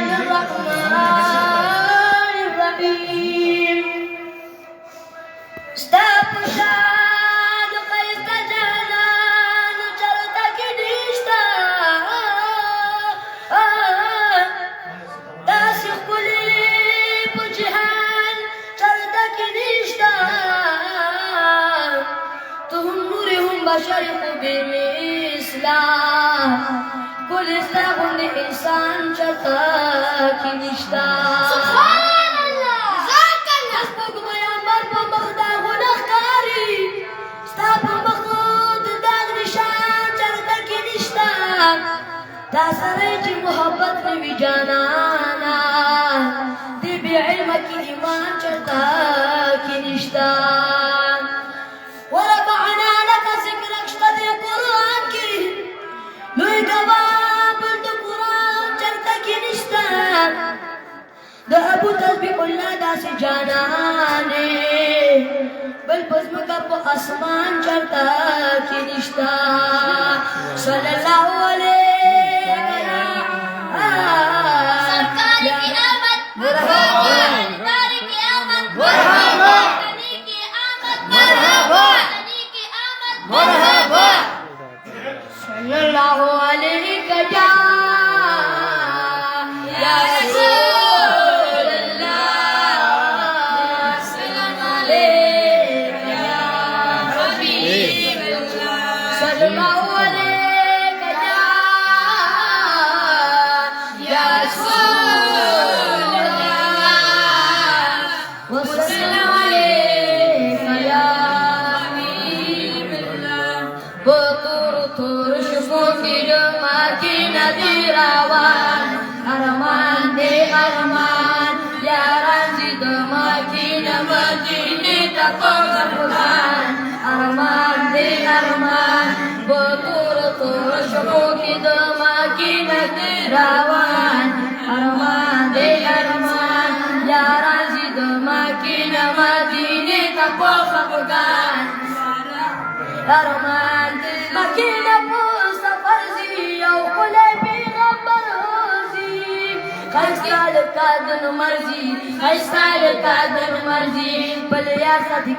الرحمن الرحيم استبشاد فاستجانا نشرتك نشتا داسخ كلي بجهان شرتك نشتا تهم نورهم بشرق بالإسلام كل إسلام الإنسان شرطك نشتا سبحان الله ذاك حسبك ما يعمر بمخدع ونختاري استاب المخدود داغ نشان شرطك نشتا تاسريج محبت نبي جانانا دي بعلمك إيمان شرطك نشتا ورفعنا لك ذكرك اشتدي قرآن كريم لوي قباب القرآن شرطك نشتا ده أبو تسبيح الله داس جاناني بالبزمك أبو أسمان شرطك نشتا صلى الله عليه سرکار کی آمد مرحبا سرکار کی آمد مرحبا غنی کی آمد مرحبا غنی کی آمد مرحبا صلى الله عليك يا رسول الله سلام عليك يا حبيب الله صلى الله عليك يا رسول الله وسلم عليك يا حبيب الله بطور طور شفوف جمعتي نذيراوان أرمان دي أرمان يا رمزي دمعتي نمديني تقوم القرآن أرمان دي أرمان بطور طور شفوف جمعتي نذيراوان أرمان دي أرمان يا رمزي دمعتي نمديني تقوم القرآن أرمان مكينة مصطفى أو كل بيغمبر روزي خيستال كادن مرزي خيستال كادن مرزي بل يا صديق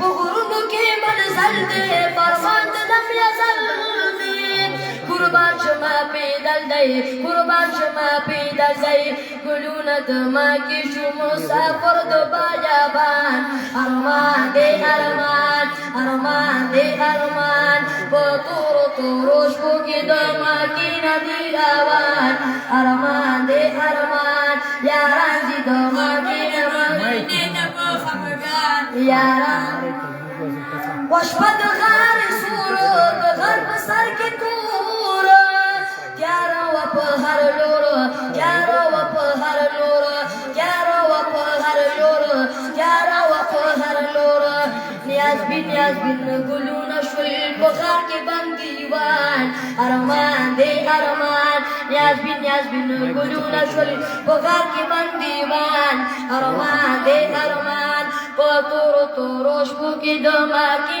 بغرب کی منزل دے فرمان لم یزل دے قربان شما پیدل دے قربان شما پیدل دے گلون دما کی شما سافر دو باجابان ارمان دے ارمان ارمان دے ارمان بطور طروش بوکی دما کی ندیراوان ارمان دے ارمان یاران زی دما کی نمدینے نبو خمگان یاران وشپد غار سورو غر بسر کی تور کیارا وپ ہر لور کیارا وپ ہر لور کیارا وپ ہر لور کیارا وپ ہر لور نیاز بن گلون شوی بخار کے بندیوان ارمان دے ارمان نیاز بن گلون شوی بخار کے بندیوان ارمان دے ارمان بطور طروش بوکی دما کی